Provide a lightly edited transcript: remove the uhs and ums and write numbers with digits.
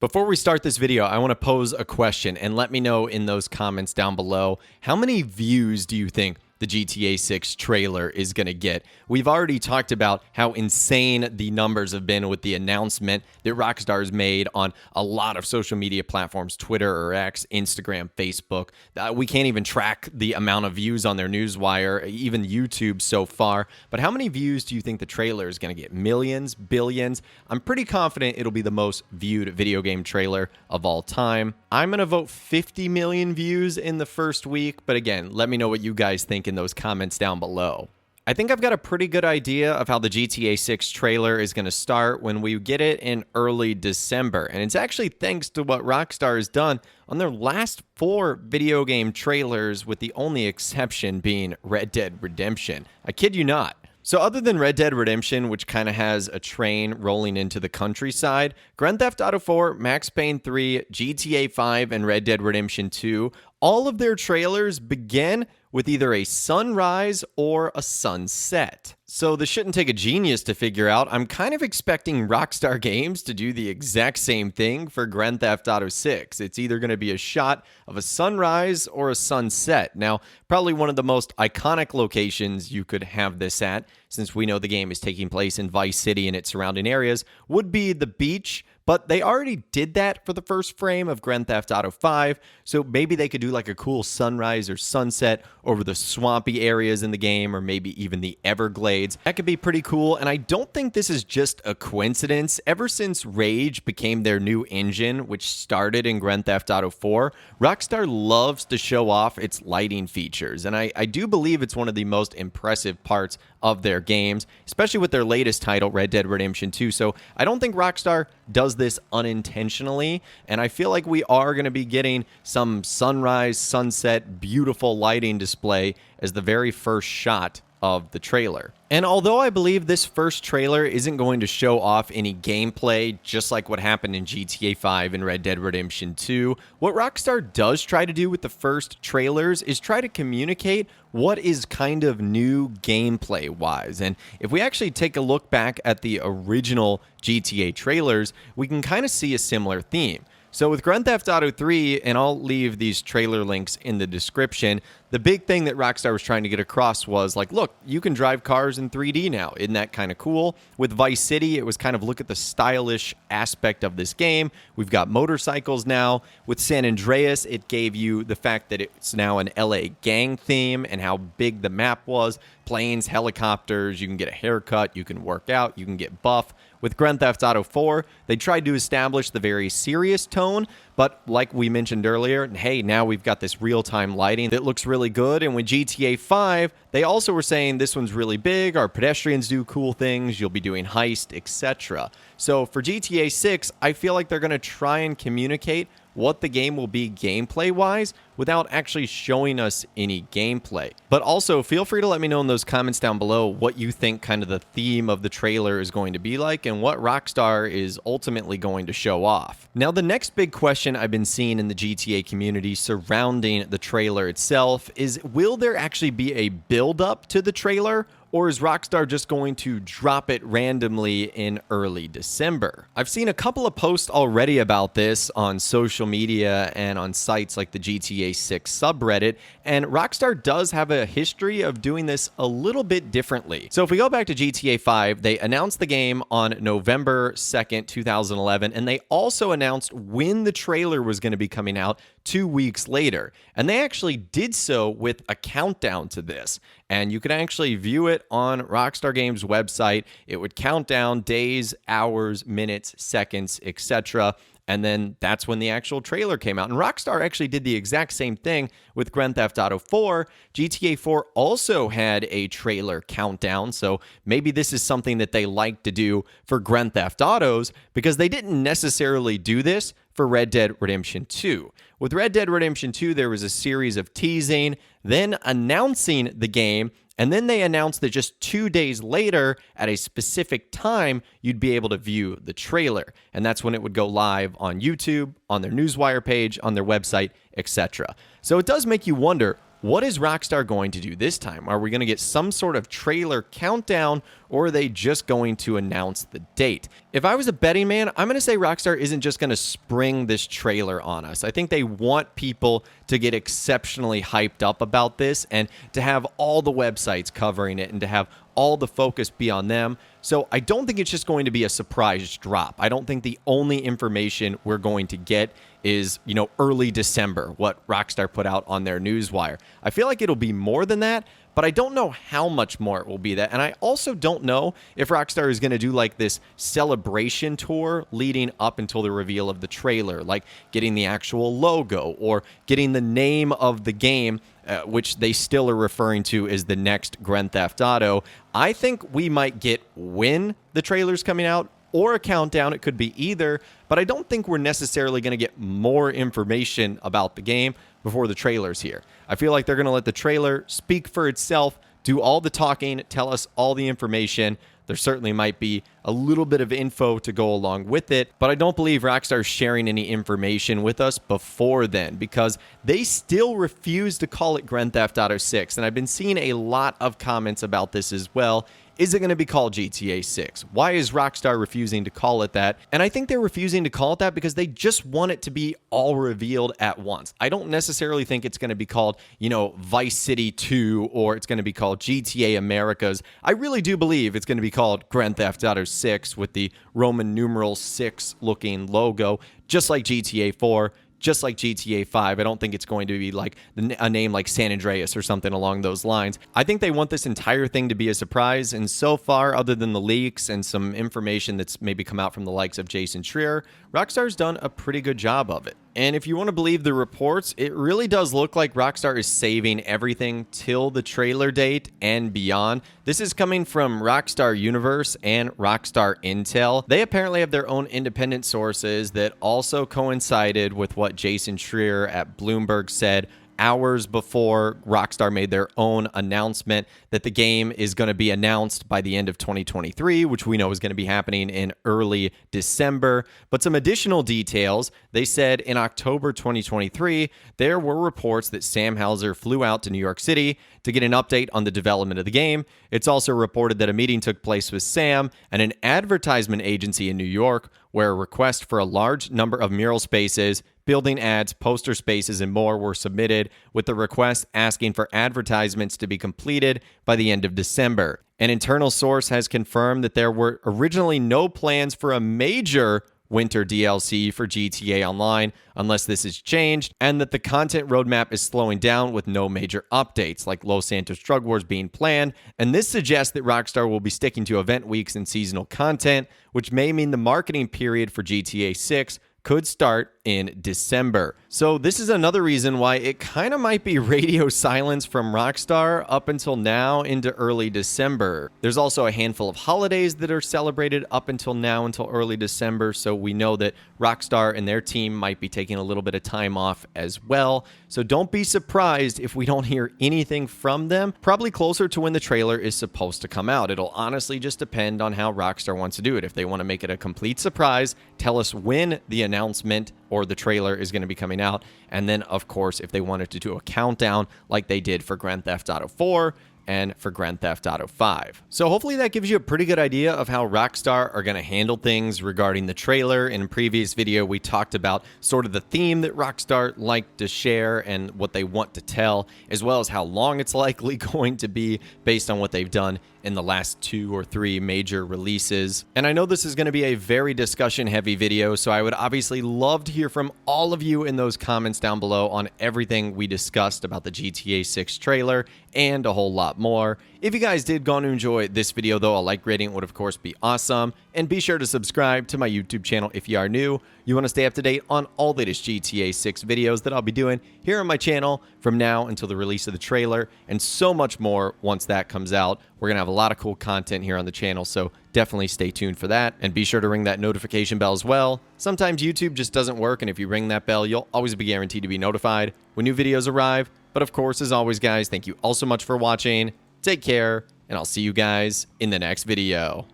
Before we start this video, I want to pose a question and let me know in those comments down below, how many views do you think the GTA 6 trailer is going to get? We've already talked about how insane the numbers have been with the announcement that Rockstar's made on a lot of social media platforms, Twitter or X, Instagram, Facebook. We can't even track the amount of views on their newswire, even YouTube so far. But how many views do you think the trailer is going to get? Millions? Billions? I'm pretty confident it'll be the most viewed video game trailer of all time. I'm going to vote 50 million views in the first week. But again, let me know what you guys think in those comments down below. I think I've got a pretty good idea of how the GTA 6 trailer is going to start when we get it in early December. And it's actually thanks to what Rockstar has done on their last 4 video game trailers, with the only exception being Red Dead Redemption. I kid you not. So other than Red Dead Redemption, which kind of has a train rolling into the countryside, Grand Theft Auto 4, Max Payne 3, GTA 5, and Red Dead Redemption 2, all of their trailers begin with either a sunrise or a sunset. So this shouldn't take a genius to figure out. I'm kind of expecting Rockstar Games to do the exact same thing for Grand Theft Auto 6. It's either going to be a shot of a sunrise or a sunset. Now, probably one of the most iconic locations you could have this at, since we know the game is taking place in Vice City and its surrounding areas, would be the beach. But they already did that for the first frame of Grand Theft Auto 5, so maybe they could do like a cool sunrise or sunset over the swampy areas in the game, or maybe even the Everglades. That could be pretty cool, and I don't think this is just a coincidence. Ever since Rage became their new engine, which started in Grand Theft Auto 4, Rockstar loves to show off its lighting features, and I do believe it's one of the most impressive parts of their games, especially with their latest title, Red Dead Redemption 2. So I don't think Rockstar does this unintentionally, and I feel like we are going to be getting some sunrise, sunset, beautiful lighting display as the very first shot of the trailer. And although I believe this first trailer isn't going to show off any gameplay, just like what happened in GTA 5 and Red Dead Redemption 2, what Rockstar does try to do with the first trailers is try to communicate what is kind of new gameplay-wise. And if we actually take a look back at the original GTA trailers, we can kind of see a similar theme. So with Grand Theft Auto 3, and I'll leave these trailer links in the description, the big thing that Rockstar was trying to get across was like, look, you can drive cars in 3D now. Isn't that kind of cool? With Vice City, it was kind of look at the stylish aspect of this game. We've got motorcycles now. With San Andreas, it gave you the fact that it's now an LA gang theme and how big the map was. Planes, helicopters, you can get a haircut, you can work out, you can get buff. With Grand Theft Auto 4, they tried to establish the very serious tone, but like we mentioned earlier, hey, now we've got this real-time lighting that looks really good. And with GTA 5, they also were saying this one's really big, our pedestrians do cool things, you'll be doing heist, etc. So for GTA 6, I feel like they're going to try and communicate what the game will be gameplay-wise without actually showing us any gameplay. But also, feel free to let me know in those comments down below what you think kind of the theme of the trailer is going to be like and what Rockstar is ultimately going to show off. Now, the next big question I've been seeing in the GTA community surrounding the trailer itself is, will there actually be a build-up to the trailer? Or is Rockstar just going to drop it randomly in early December? I've seen a couple of posts already about this on social media and on sites like the GTA 6 subreddit, and Rockstar does have a history of doing this a little bit differently. So if we go back to GTA 5, they announced the game on November 2nd, 2011, and they also announced when the trailer was going to be coming out 2 weeks later. And they actually did so with a countdown to this. And you can actually view it on Rockstar Games' website. It would count down days, hours, minutes, seconds, etc. And then that's when the actual trailer came out. And Rockstar actually did the exact same thing with Grand Theft Auto 4. GTA 4 also had a trailer countdown. So maybe this is something that they like to do for Grand Theft Autos, because they didn't necessarily do this for Red Dead Redemption 2. With Red Dead Redemption 2, there was a series of teasing, then announcing the game, and then they announced that just 2 days later, at a specific time, you'd be able to view the trailer. And that's when it would go live on YouTube, on their newswire page, on their website, etc. So it does make you wonder, What is Rockstar going to do this time? Are we going to get some sort of trailer countdown, or are they just going to announce the date? If I was a betting man, I'm going to say Rockstar isn't just going to spring this trailer on us. I think they want people to get exceptionally hyped up about this and to have all the websites covering it and to have all the focus be on them. So I don't think it's just going to be a surprise drop. I don't think the only information we're going to get is, early December, what Rockstar put out on their newswire. I feel like it'll be more than that, but I don't know how much more it will be that. And I also don't know if Rockstar is going to do like this celebration tour leading up until the reveal of the trailer, like getting the actual logo or getting the name of the game, which they still are referring to as the next Grand Theft Auto. I think we might get when the trailer's coming out or a countdown. It could be either, but I don't think we're necessarily going to get more information about the game before the trailer's here. I feel like they're going to let the trailer speak for itself, do all the talking, tell us all the information. There certainly might be a little bit of info to go along with it, but I don't believe Rockstar is sharing any information with us before then because they still refuse to call it Grand Theft Auto 6, and I've been seeing a lot of comments about this as well. Is it going to be called GTA 6? Why is Rockstar refusing to call it that? And I think they're refusing to call it that because they just want it to be all revealed at once. I don't necessarily think it's going to be called, Vice City 2 or it's going to be called GTA Americas. I really do believe it's going to be called Grand Theft Auto 6 with the Roman numeral 6 looking logo, just like GTA 4. Just like GTA 5, I don't think it's going to be like a name like San Andreas or something along those lines. I think they want this entire thing to be a surprise, and so far, other than the leaks and some information that's maybe come out from the likes of Jason Schreier, Rockstar's done a pretty good job of it. And if you want to believe the reports, it really does look like Rockstar is saving everything till the trailer date and beyond. This is coming from Rockstar Universe and Rockstar Intel. They apparently have their own independent sources that also coincided with what Jason Schreier at Bloomberg said hours before Rockstar made their own announcement that the game is going to be announced by the end of 2023, which we know is going to be happening in early December. But some additional details, they said in October 2023, there were reports that Sam Houser flew out to New York City to get an update on the development of the game. It's also reported that a meeting took place with Sam and an advertisement agency in New York where a request for a large number of mural spaces, building ads, poster spaces, and more were submitted, with the request asking for advertisements to be completed by the end of December. An internal source has confirmed that there were originally no plans for a major winter DLC for GTA Online unless this is changed, and that the content roadmap is slowing down with no major updates like Los Santos Drug Wars being planned, and this suggests that Rockstar will be sticking to event weeks and seasonal content, which may mean the marketing period for GTA 6 could start in December. So this is another reason why it kind of might be radio silence from Rockstar up until now into early December. There's also a handful of holidays that are celebrated up until now, until early December, so we know that Rockstar and their team might be taking a little bit of time off as well. So don't be surprised if we don't hear anything from them, probably closer to when the trailer is supposed to come out. It'll honestly just depend on how Rockstar wants to do it. If they want to make it a complete surprise, tell us when the announcement or the trailer is going to be coming out. And then, of course, if they wanted to do a countdown like they did for Grand Theft Auto 4 and for Grand Theft Auto 5. So hopefully that gives you a pretty good idea of how Rockstar are going to handle things regarding the trailer. In a previous video, we talked about sort of the theme that Rockstar like to share and what they want to tell, as well as how long it's likely going to be based on what they've done in the last 2 or 3 major releases. And I know this is going to be a very discussion-heavy video, so I would obviously love to hear from all of you in those comments down below on everything we discussed about the GTA 6 trailer and a whole lot more. If you guys did go on to enjoy this video, though, a like rating would, of course, be awesome. And be sure to subscribe to my YouTube channel if you are new. You want to stay up to date on all the latest GTA 6 videos that I'll be doing here on my channel from now until the release of the trailer, and so much more once that comes out. We're going to have a lot of cool content here on the channel, so definitely stay tuned for that. And be sure to ring that notification bell as well. Sometimes YouTube just doesn't work, and if you ring that bell, you'll always be guaranteed to be notified when new videos arrive. But of course, as always, guys, thank you all so much for watching. Take care, and I'll see you guys in the next video.